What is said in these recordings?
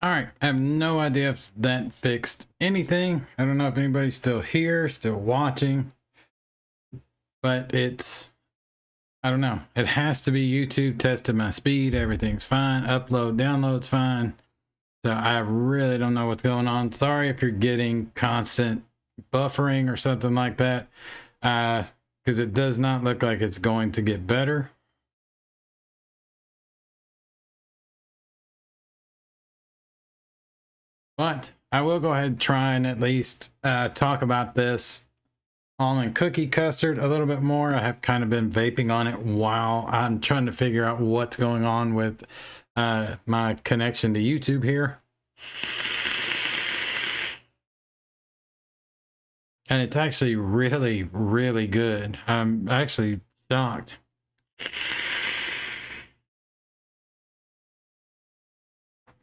All right, I have no idea if that fixed anything. I don't know if anybody's still here, still watching, but I don't know. It has to be YouTube tested my speed. Everything's fine. Upload, download's fine. So I really don't know what's going on. Sorry if you're getting constant buffering or something like that, because it does not look like it's going to get better. But I will go ahead and try and at least talk about this almond cookie custard a little bit more. I have kind of been vaping on it while I'm trying to figure out what's going on with my connection to YouTube here. And it's actually really, really good. I'm actually shocked.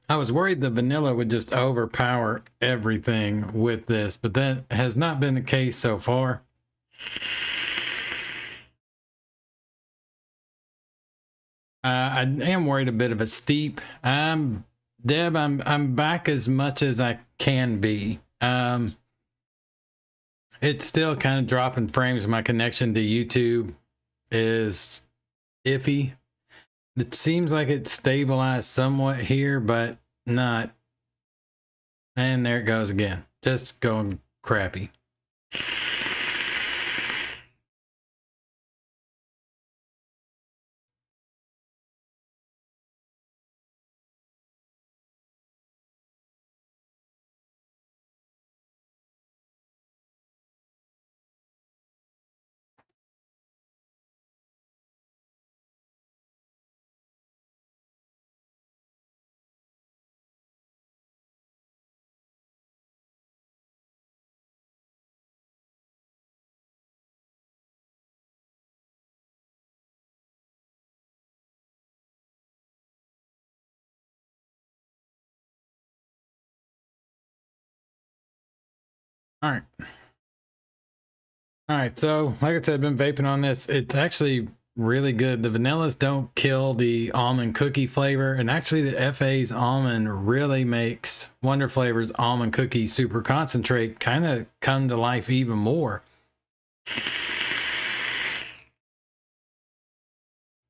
I was worried the vanilla would just overpower everything with this, but that has not been the case so far. I am worried a bit of a steep. Deb, I'm back as much as I can be. It's still kind of dropping frames. My connection to YouTube is iffy. It seems like it's stabilized somewhat here, but not. And there it goes again. Just going crappy. All right. All right. So, like I said, I've been vaping on this. It's actually really good. The vanillas don't kill the almond cookie flavor. And actually, the FA's almond really makes Wonder Flavor's almond cookie super concentrate kind of come to life even more.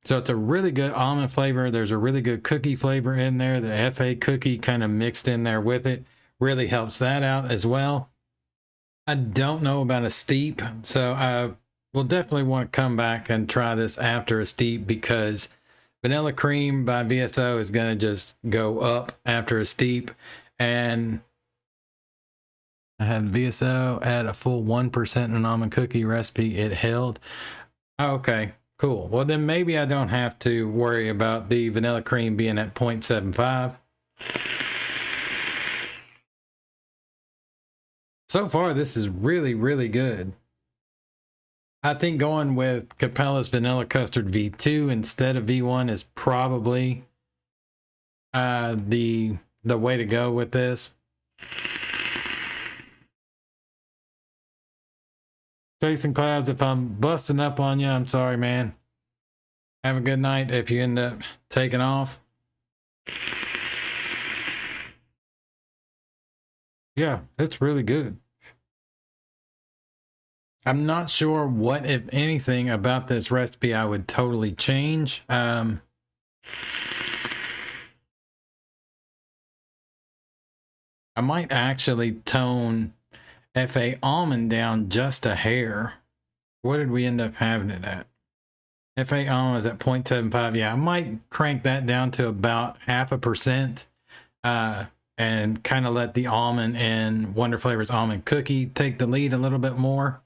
So it's a really good almond flavor. There's a really good cookie flavor in there. The FA cookie kind of mixed in there with it really helps that out as well. I don't know about a steep, so I will definitely want to come back and try this after a steep, because vanilla cream by VSO is going to just go up after a steep. And I had VSO add a full 1% in an almond cookie recipe. It held. Okay, cool. Well, then maybe I don't have to worry about the vanilla cream being at 0.75. So far, this is really, really good. I think going with Capella's Vanilla Custard V2 instead of V1 is probably the way to go with this. Chasing Clouds, if I'm busting up on you, I'm sorry, man. Have a good night if you end up taking off. Yeah, it's really good. I'm not sure what, if anything, about this recipe I would totally change. I might actually tone FA almond down just a hair. What did we end up having it at? FA almond is at 0.75. Yeah, I might crank that down to about 0.5%. And kind of let the almond and Wonder Flavor's almond cookie take the lead a little bit more.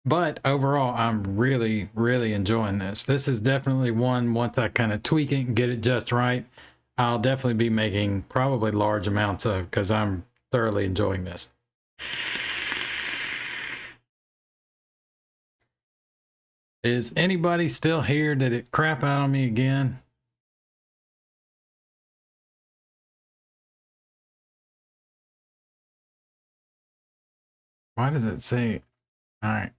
But overall, I'm really, really enjoying this. This is definitely one, once I kind of tweak it and get it just right, I'll definitely be making probably large amounts of, because I'm thoroughly enjoying this. Is anybody still here? Did it crap out on me again? Why does it say? All right.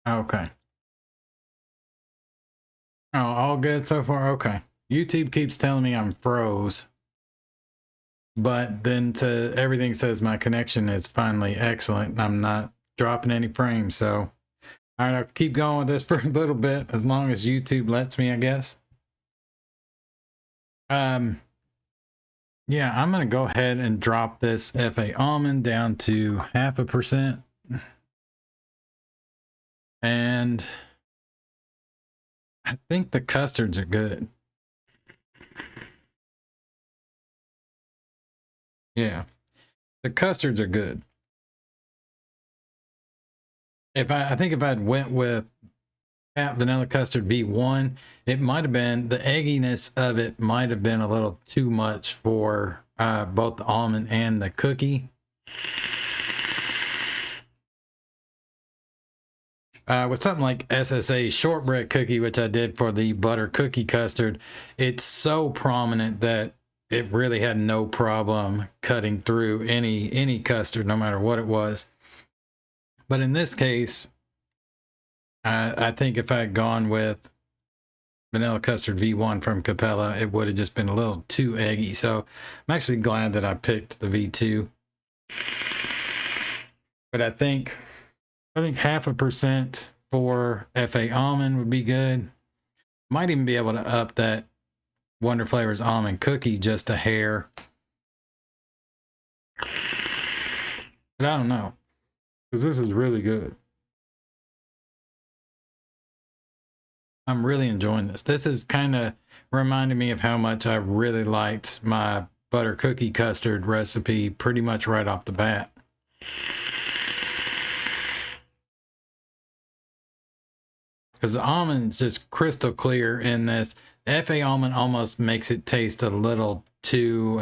Okay. Oh, all good so far? Okay. YouTube keeps telling me I'm froze. But then everything says my connection is finally excellent and I'm not dropping any frames. So, all right, I'll keep going with this for a little bit as long as YouTube lets me, I guess. Yeah, I'm going to go ahead and drop this FA almond down to 0.5%. And I think the custards are good. Yeah, the custards are good. I think if I'd went with vanilla custard V1, it might have been, the egginess of it might have been a little too much for both the almond and the cookie. With something like SSA shortbread cookie, which I did for the butter cookie custard, it's so prominent that it really had no problem cutting through any custard, no matter what it was. But in this case, I think if I had gone with vanilla custard V1 from Capella, it would have just been a little too eggy. So I'm actually glad that I picked the V2. But I think 0.5% for FA almond would be good. Might even be able to up that Wonder Flavors almond cookie just a hair. But I don't know, because this is really good. I'm really enjoying this. This is kind of reminding me of how much I really liked my butter cookie custard recipe pretty much right off the bat. Because the almond's just crystal clear in this. The FA almond almost makes it taste a little too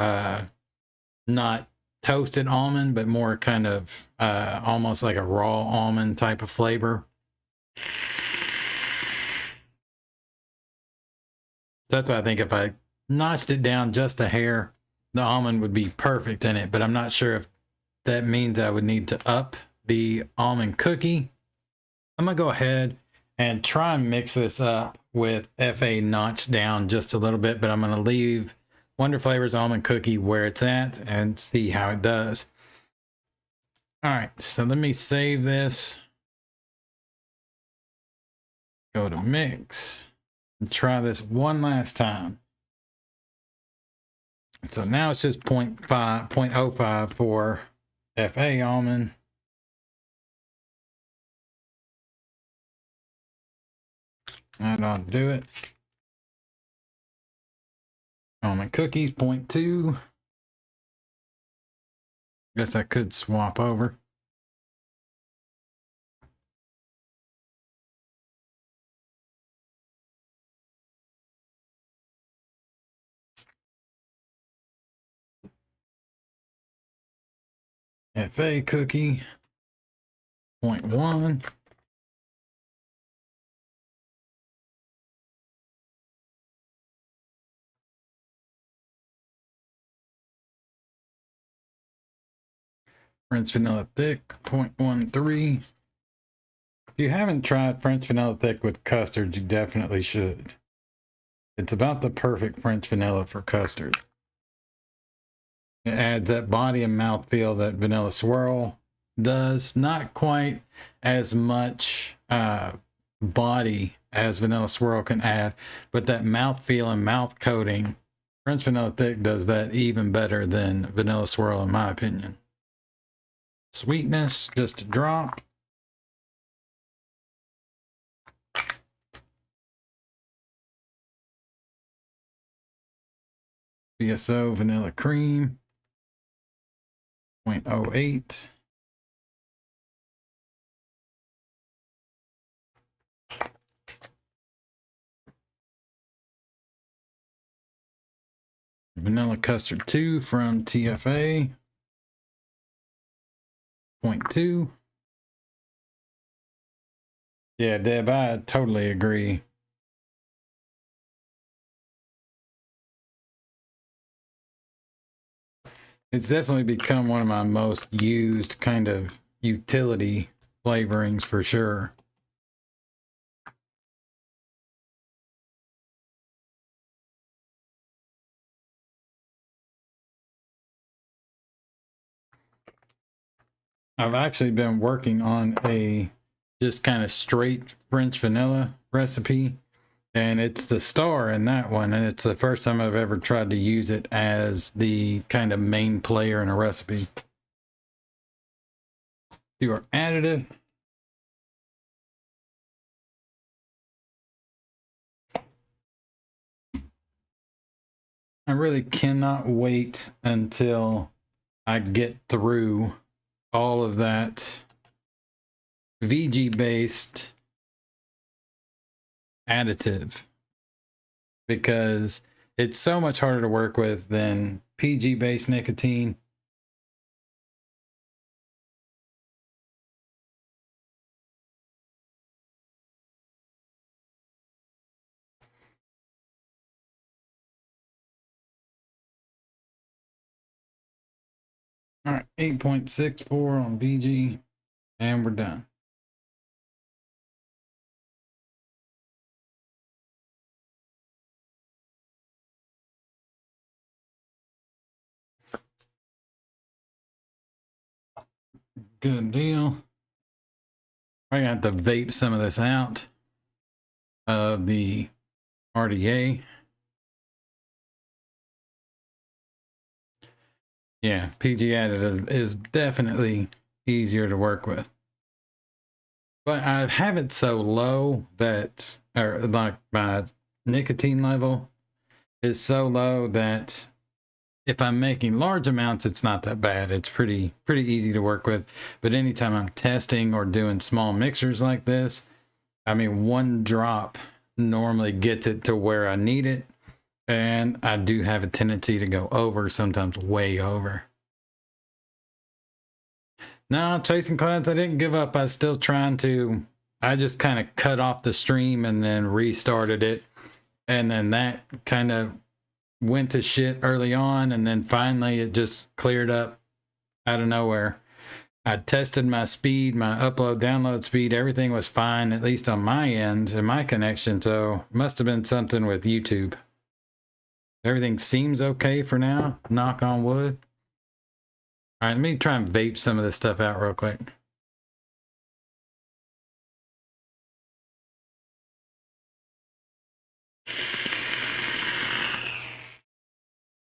not toasted almond, but more kind of almost like a raw almond type of flavor. That's why I think if I notched it down just a hair, the almond would be perfect in it. But I'm not sure if that means I would need to up the almond cookie. I'm going to go ahead and try and mix this up with FA notched down just a little bit, but I'm going to leave Wonder Flavors almond cookie where it's at and see how it does. All right, so let me save this. Go to mix and try this one last time. So now it's just 0.05 for FA almond. That ought to do it. Almond cookies, 0.2. Guess I could swap over. FA cookie, 0.1. French vanilla thick, 0.13. If you haven't tried French vanilla thick with custard, you definitely should. It's about the perfect French vanilla for custard. It adds that body and mouthfeel that vanilla swirl does. Not quite as much body as vanilla swirl can add, but that mouthfeel and mouth coating, French vanilla thick does that even better than vanilla swirl, in my opinion. Sweetness, just a drop. BSO vanilla cream, 0.08. Vanilla custard 2 from TFA, 0.2. Yeah, Deb, I totally agree. It's definitely become one of my most used kind of utility flavorings for sure. I've actually been working on a just kind of straight French vanilla recipe, and it's the star in that one, and it's the first time I've ever tried to use it as the kind of main player in a recipe. Do our additive. I really cannot wait until I get through all of that VG based additive, because it's so much harder to work with than PG based nicotine. All right, 8.64 on VG, and we're done. Good deal. I got to vape some of this out of the RDA. Yeah, PG additive is definitely easier to work with. But I have it so low that, or like my nicotine level is so low that if I'm making large amounts, it's not that bad. It's pretty easy to work with. But anytime I'm testing or doing small mixers like this, I mean, one drop normally gets it to where I need it. And I do have a tendency to go over, sometimes way over. No, Chasing Clouds, I didn't give up. I was still trying to, I just kind of cut off the stream and then restarted it. And then that kind of went to shit early on. And then finally it just cleared up out of nowhere. I tested my speed, my upload, download speed. Everything was fine, at least on my end and my connection. So it must have been something with YouTube. Everything seems okay for now. Knock on wood. All right, let me try and vape some of this stuff out real quick.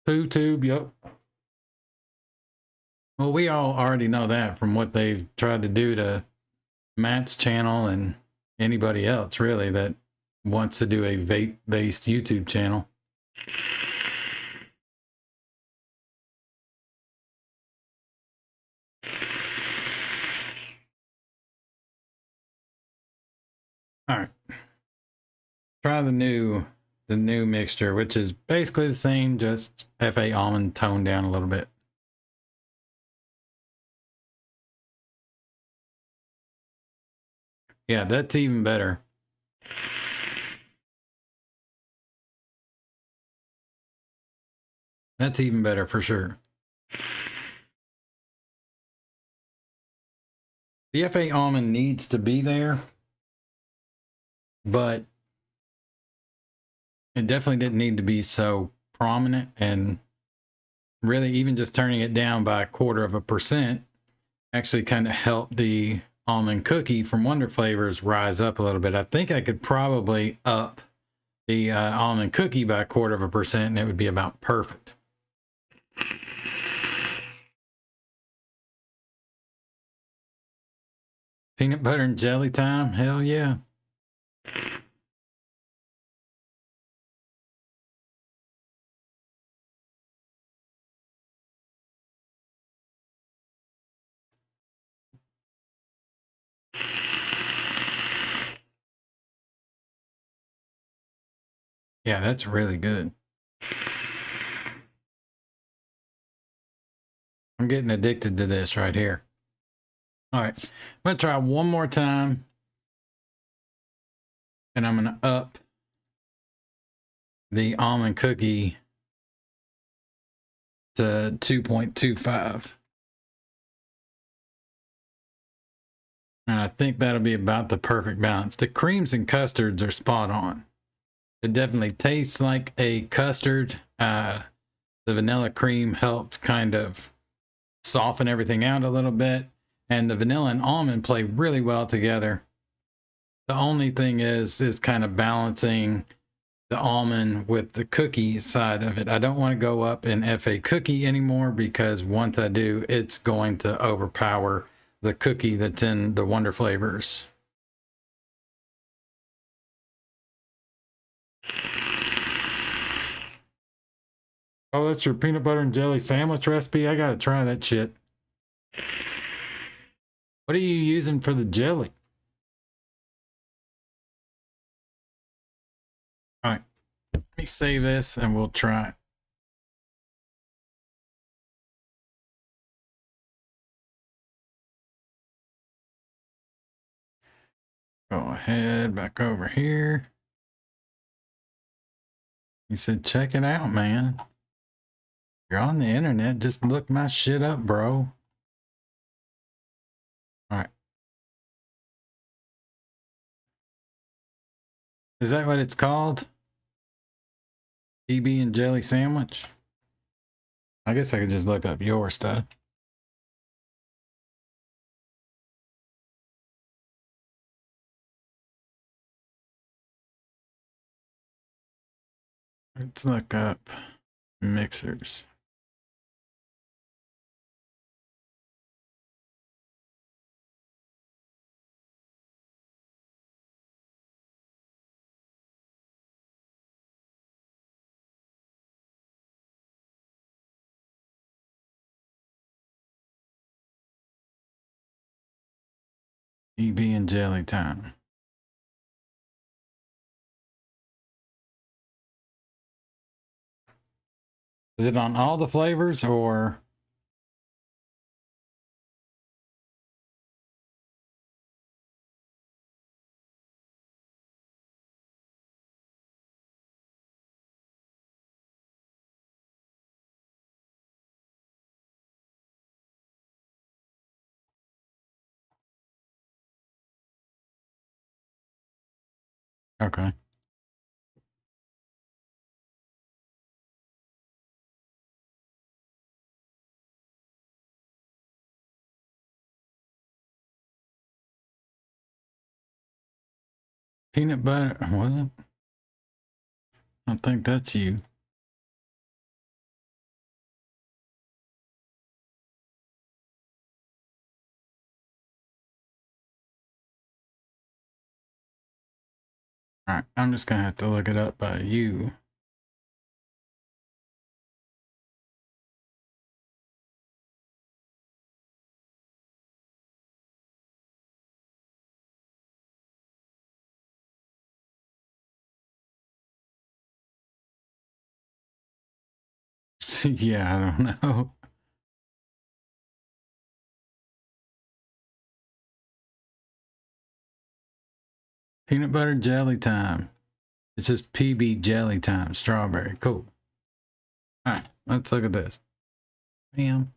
Poo tube, yep. Well, we all already know that from what they've tried to do to Matt's channel and anybody else really that wants to do a vape-based YouTube channel. All right, try the new mixture, which is basically the same, just FA almond toned down a little bit. Yeah, that's even better. That's even better for sure. The FA almond needs to be there, but it definitely didn't need to be so prominent, and really even just turning it down by 1/4% actually kind of helped the almond cookie from Wonder Flavors rise up a little bit. I think I could probably up the almond cookie by 1/4% and it would be about perfect. Peanut butter and jelly time, hell yeah. Yeah, that's really good. I'm getting addicted to this right here. All right, I'm gonna try one more time, and I'm gonna up the almond cookie to 2.25. And I think that'll be about the perfect balance. The creams and custards are spot on. It definitely tastes like a custard. The vanilla cream helped kind of soften everything out a little bit. and the vanilla and almond play really well together. The only thing is kind of balancing the almond with the cookie side of it. I don't want to go up in FA cookie anymore, because once I do, it's going to overpower the cookie that's in the Wonder Flavors. Oh, that's your peanut butter and jelly sandwich recipe? I gotta try that shit. What are you using for the jelly? All right, let me save this and we'll try it. Go ahead, back over here. He said, check it out, man. You're on the internet, just look my shit up, bro. All right. Is that what it's called? PB and jelly sandwich? I guess I could just look up your stuff. Let's look up mixers. PB and jelly time. Is it on all the flavors or? Okay. Peanut butter, what? I think that's you. All right, I'm just gonna have to look it up by you. Yeah, I don't know. Peanut butter jelly time. It's just PB jelly time, strawberry. Cool. All right, let's look at this. Bam.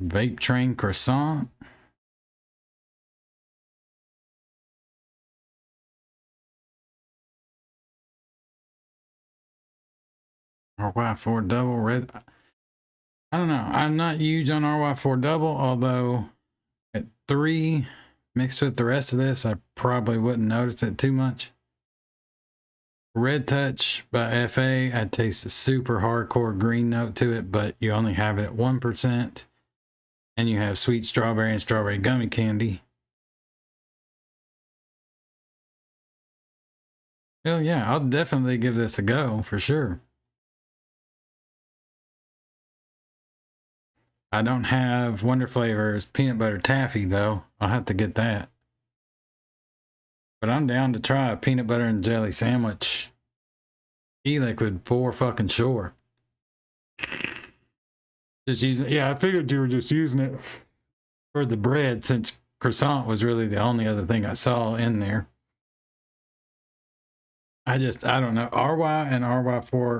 Vape train croissant. RY4 double red. I don't know. I'm not huge on RY4 double, although at 3 mixed with the rest of this, I probably wouldn't notice it too much. Red Touch by FA, I taste a super hardcore green note to it, but you only have it at 1%. And you have sweet strawberry and strawberry gummy candy. Well, yeah, I'll definitely give this a go for sure. I don't have Wonder Flavors peanut butter taffy though. I'll have to get that. But I'm down to try a peanut butter and jelly sandwich. E-liquid for fucking sure. Just using, yeah, I figured you were just using it for the bread, since croissant was really the only other thing I saw in there. I don't know. RY and RY4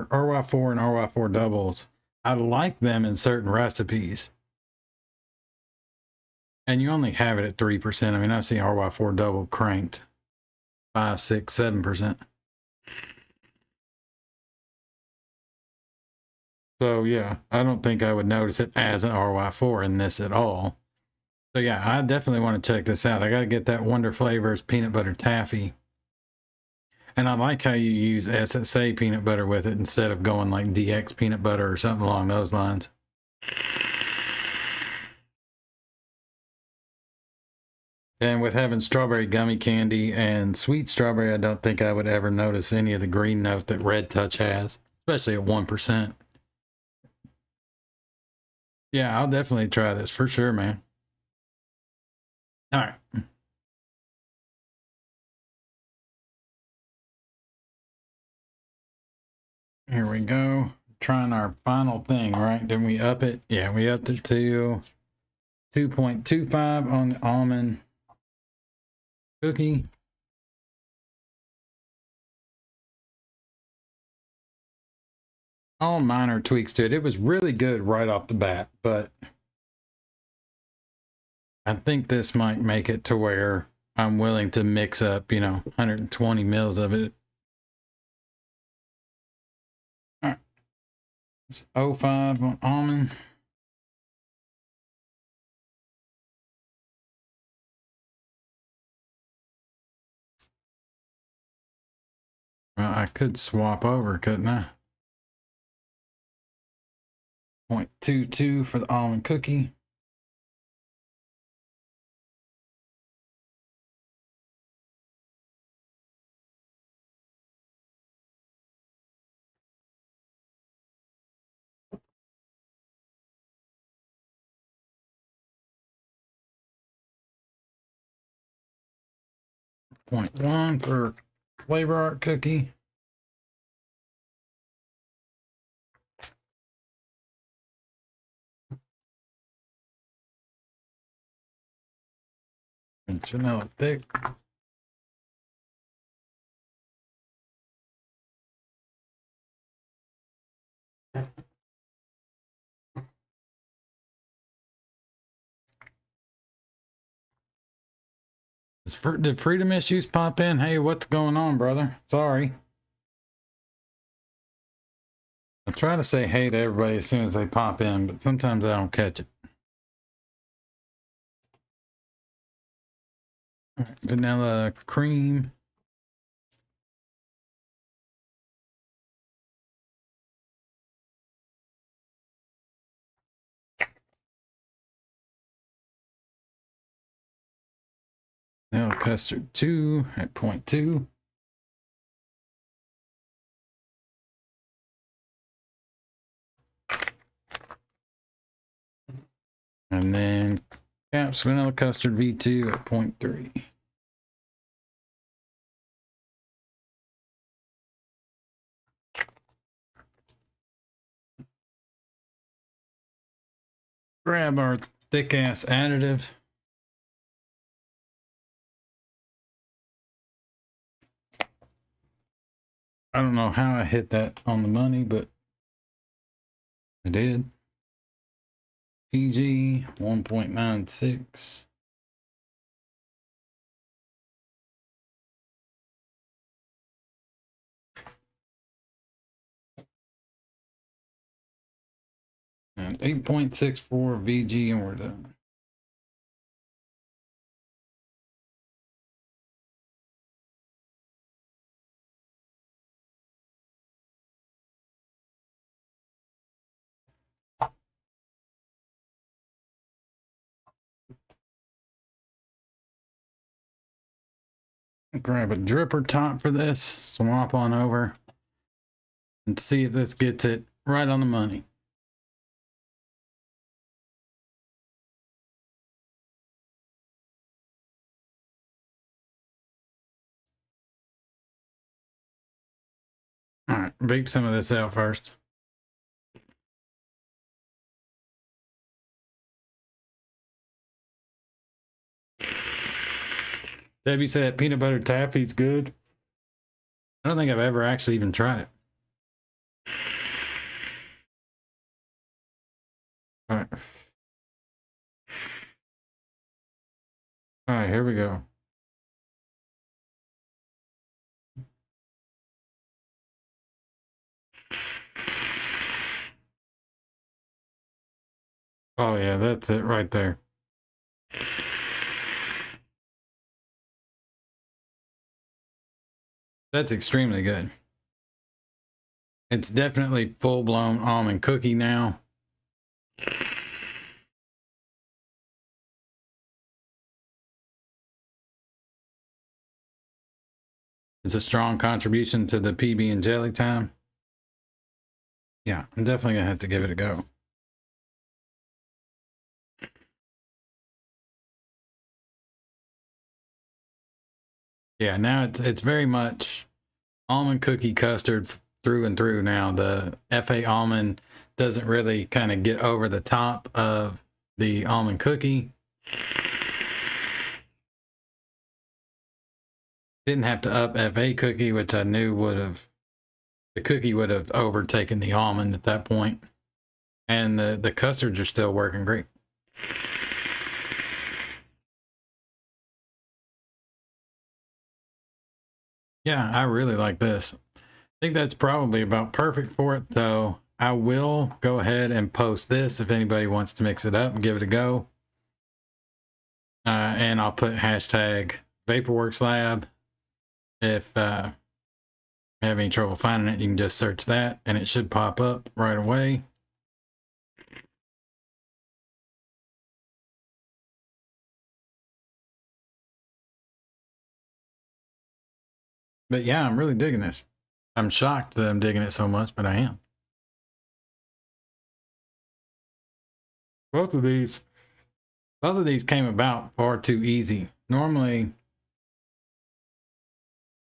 and RY4 doubles, I like them in certain recipes. And you only have it at 3%. I mean, I've seen RY4 double cranked 5, 6, 7%. So yeah, I don't think I would notice it as an RY4 in this at all. So yeah, I definitely want to check this out. I got to get that Wonder Flavors peanut butter taffy. And I like how you use SSA peanut butter with it instead of going like DX peanut butter or something along those lines. And with having strawberry gummy candy and sweet strawberry, I don't think I would ever notice any of the green note that Red Touch has, especially at 1%. Yeah, I'll definitely try this for sure, man. All right. Here we go. Trying our final thing, right? Didn't we up it? Yeah, we upped it to 2.25 on the almond cookie. All minor tweaks to it. It was really good right off the bat, but I think this might make it to where I'm willing to mix up, 120 mils of it. All right. It's 05 on almond. Well, I could swap over, couldn't I? 0.22 for the almond cookie. .1 for flavor art cookie. And vanilla thick. Did freedom issues pop in? Hey, what's going on, brother? Sorry. I try to say hey to everybody as soon as they pop in, but sometimes I don't catch it. All right, vanilla cream. Vanilla custard 2 at 0.2. And then Caps vanilla custard V2 at 0.3. Grab our thick ass additive. I don't know how I hit that on the money, but I did. PG 1.96. And 8.64 VG, and we're done. Grab a dripper top for this, swap on over, and see if this gets it right on the money. All right, vape some of this out first. Debbie said peanut butter taffy's good. I don't think I've ever actually even tried it. All right. All right, here we go. Oh yeah, that's it right there. That's extremely good. It's definitely full-blown almond cookie now. It's a strong contribution to the PB and jelly time. Yeah, I'm definitely gonna have to give it a go. Yeah, now it's very much almond cookie custard through and through now. The FA almond doesn't really kind of get over the top of the almond cookie. Didn't have to up FA cookie, which I knew would have, the cookie would have overtaken the almond at that point. And the custards are still working great. Yeah, I really like this. I think that's probably about perfect for it, though. I will go ahead and post this if anybody wants to mix it up and give it a go. And I'll put hashtag Vaporworks Lab. If you have any trouble finding it, you can just search that and it should pop up right away. But yeah, I'm really digging this. I'm shocked that I'm digging it so much, but I am. Both of these came about far too easy. Normally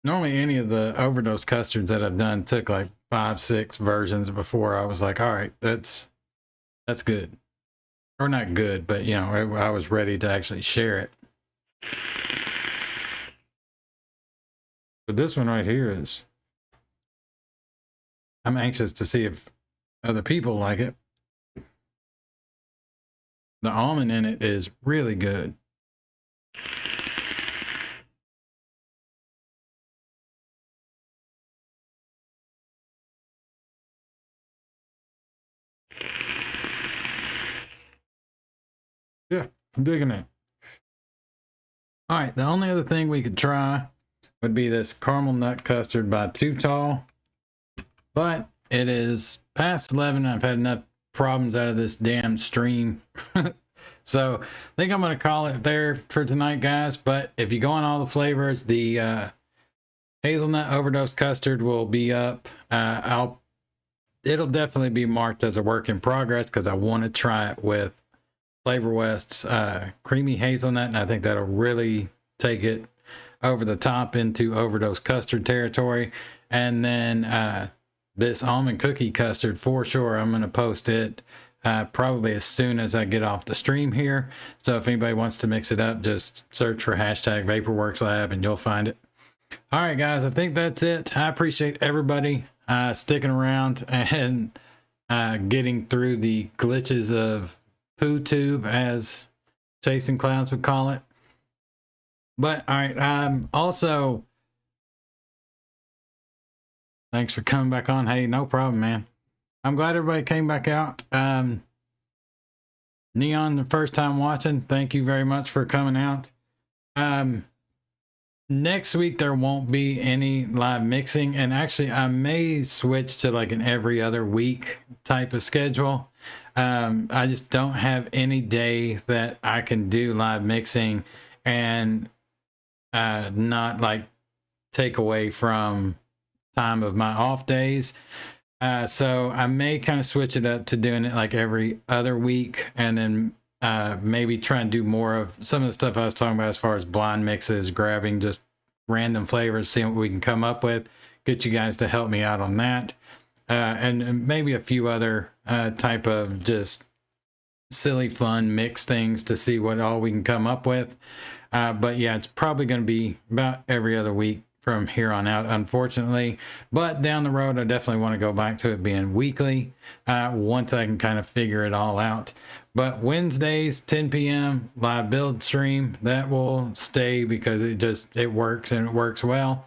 any of the overdose custards that I've done took like 5-6 versions before I was like, all right, that's good. Or not good, but you know, I was ready to actually share it. But this one right here is, I'm anxious to see if other people like it. The almond in it is really good. Yeah, I'm digging it. All right, the only other thing we could try would be this caramel nut custard by Too Tall, but it is past 11. I've had enough problems out of this damn stream. So I think I'm going to call it there for tonight, guys. But if you go on all the flavors, the Hazelnut Overdose Custard will be up. It'll definitely be marked as a work in progress because I want to try it with Vaporworks creamy hazelnut, and I think that'll really take it over the top into overdose custard territory. And then this almond cookie custard, for sure I'm going to post it probably as soon as I get off the stream here. So if anybody wants to mix it up, just search for hashtag Vaporworks Lab and you'll find it. All right, guys, I think that's it. I appreciate everybody sticking around and getting through the glitches of PooTube, as Chasing Clouds would call it. But all right, also, thanks for coming back on. Hey, no problem, man. I'm glad everybody came back out. Neon, the first time watching, thank you very much for coming out. Next week there won't be any live mixing, and actually I may switch to like an every other week type of schedule. I just don't have any day that I can do live mixing and not like take away from time of my off days. So I may kind of switch it up to doing it like every other week, and then maybe try and do more of some of the stuff I was talking about as far as blind mixes, grabbing just random flavors, seeing what we can come up with, get you guys to help me out on that. And maybe a few other type of just silly fun mix things to see what all we can come up with. But yeah, it's probably going to be about every other week from here on out, unfortunately. But down the road, I definitely want to go back to it being weekly once I can kind of figure it all out. But Wednesdays, 10 p.m. live build stream, that will stay because it works, and it works well.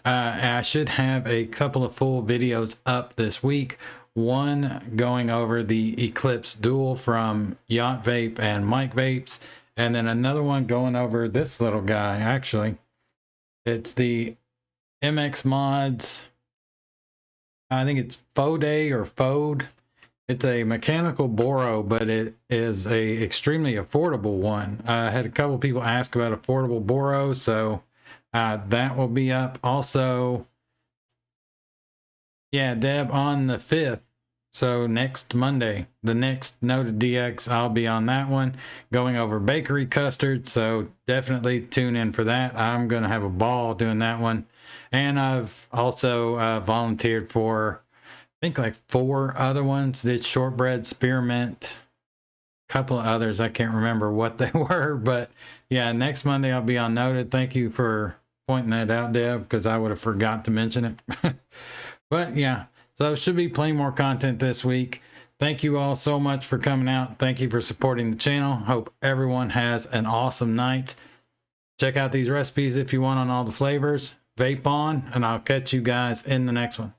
I should have a couple of full videos up this week. one going over the Eclipse Dual from Yacht Vape and Mike Vapes, and then another one going over this little guy. Actually, it's the MX Mods, I think it's Fode or Fode. It's a mechanical Boro, but it is a extremely affordable one. I had a couple people ask about affordable Boro, so that will be up. Also, yeah, Deb, on the 5th, so next Monday, the next Noted DX, I'll be on that one, going over bakery custard, so definitely tune in for that. I'm going to have a ball doing that one. And I've also volunteered for, I think, like 4 other ones. Did shortbread, spearmint, a couple of others. I can't remember what they were, but yeah, next Monday I'll be on Noted. Thank you for pointing that out, Deb, because I would have forgot to mention it. But yeah, so should be plenty more content this week. Thank you all so much for coming out. Thank you for supporting the channel. Hope everyone has an awesome night. Check out these recipes if you want on all the flavors. Vape on, and I'll catch you guys in the next one.